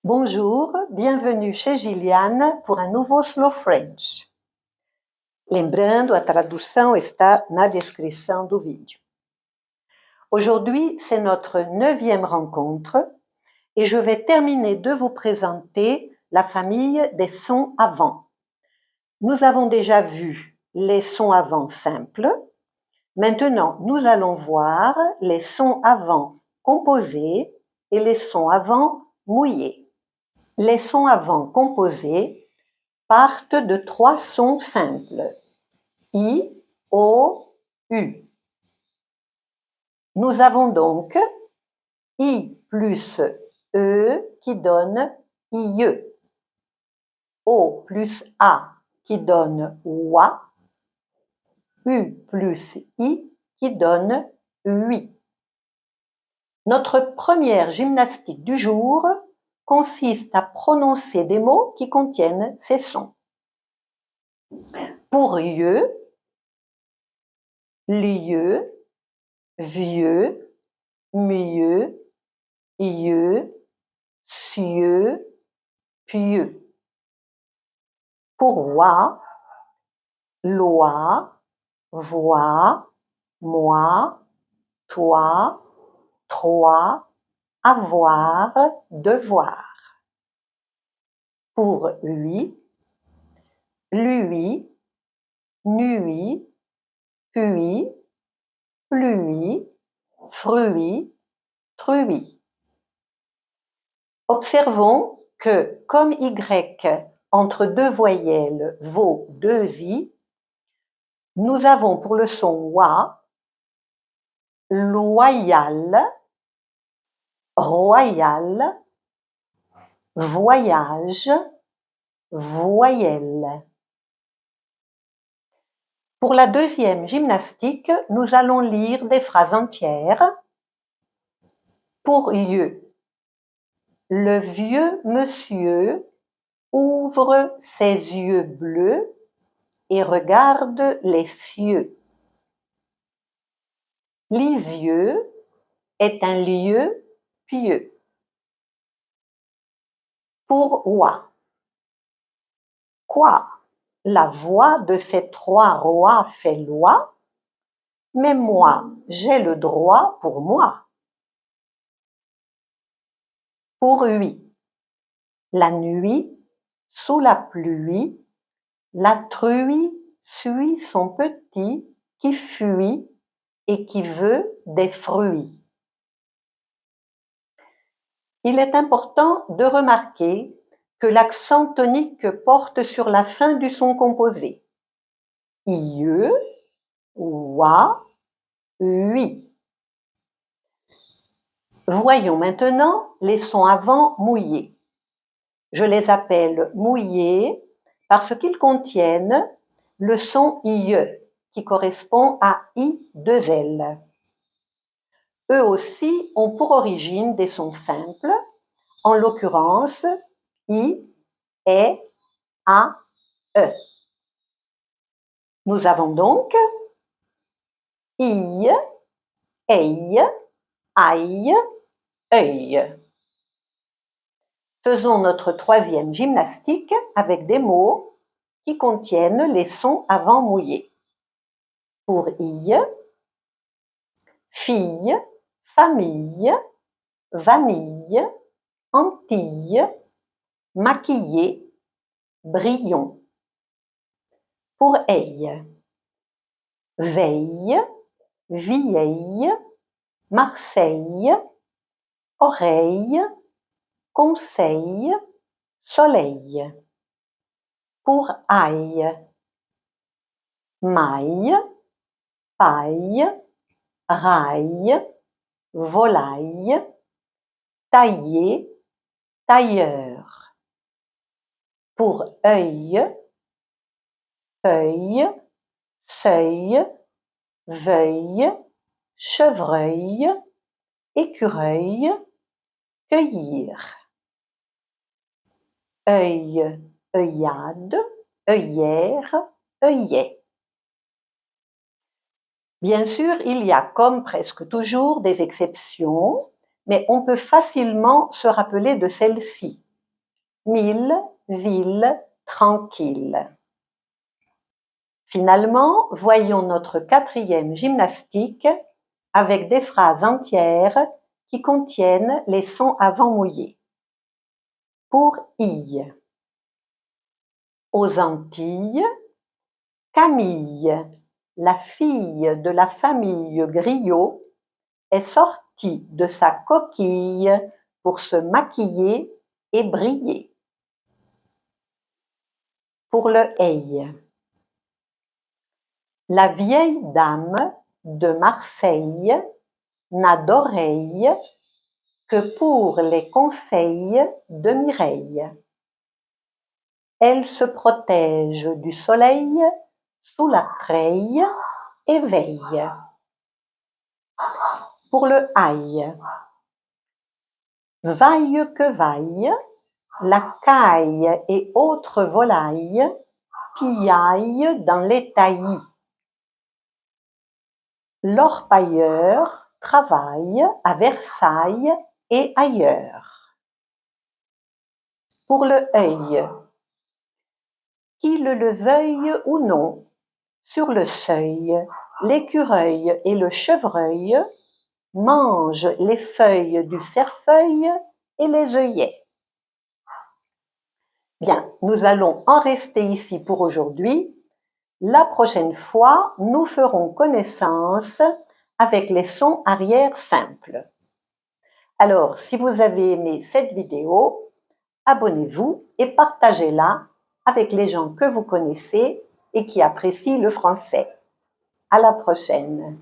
Bonjour, bienvenue chez Giliane pour um novo Slow French. Lembrando, a tradução está na descrição do vídeo. Aujourd'hui, c'est notre 9e rencontre et je vais terminer de vous présenter la famille des sons avant. Nous avons déjà vu les sons avant simples. Maintenant, nous allons voir les sons avant composés et les sons avant mouillés. Les sons avant composés partent de 3 sons simples, I, O, U. Nous avons donc I plus E qui donne IE, O plus A qui donne OA, U plus I qui donne UI. Notre première gymnastique du jour consiste à prononcer des mots qui contiennent ces sons. Pour lieu, lieu, vieux, mieux, ieux, cieux, pieux. Pour roi, loi, voix, moi, toi, toi, avoir, devoir. Pour lui, nuit, puis, pluie, fruit, truie. Observons que comme Y entre deux voyelles vaut 2 I, nous avons pour le son OA loyal, royal, voyage, voyelle. Pour la deuxième gymnastique, nous allons lire des phrases entières. Pour lieu, le vieux monsieur ouvre ses yeux bleus et regarde les cieux. Lisieux est un lieu pieux. Pour roi, quoi? La voix de ces 3 rois fait loi, mais moi, j'ai le droit pour moi. Pour lui, la nuit, sous la pluie, la truie suit son petit qui fuit et qui veut des fruits. Il est important de remarquer que l'accent tonique porte sur la fin du son composé. IE, OA, UI. Voyons maintenant les sons avant mouillés. Je les appelle mouillés parce qu'ils contiennent le son IE qui correspond à I2L. Eux aussi ont pour origine des sons simples, en l'occurrence I, E, A, E. Nous avons donc I, EI, aïe, œil. Faisons notre troisième gymnastique avec des mots qui contiennent les sons avant mouillés. Pour I, fille, famille, vanille, Antilles, maquillé, brillon. Pour EI, veille, vieille, Marseille, oreille, conseil, soleil. Pour aille, maille, paille, raille, volaille, tailler, tailleur. Pour œil, feuille, seuil, veuille, chevreuil, écureuil, cueillir. Œil, œillade, œillère, œillet. Bien sûr, il y a comme presque toujours des exceptions, mais on peut facilement se rappeler de celles-ci. mille, ville, tranquille. Finalement, voyons notre quatrième gymnastique avec des phrases entières qui contiennent les sons avant mouillés. Pour I. Aux Antilles, Camille, la fille de la famille Griot, est sortie de sa coquille pour se maquiller et briller. Pour le hey. La vieille dame de Marseille n'a d'oreille que pour les conseils de Mireille. Elle se protège du soleil sous la treille et veille. Pour le aïe. Vaille que vaille, la caille et autres volailles piaillent dans les taillis. L'orpailleur travaille à Versailles et ailleurs. Pour le œil. Qu'il le veuille ou non, sur le seuil, l'écureuil et le chevreuil mangent les feuilles du cerfeuil et les œillets. Bien, nous allons en rester ici pour aujourd'hui. La prochaine fois, nous ferons connaissance avec les sons arrière simples. Alors, si vous avez aimé cette vidéo, abonnez-vous et partagez-la avec les gens que vous connaissez et qui apprécient le français. À la prochaine.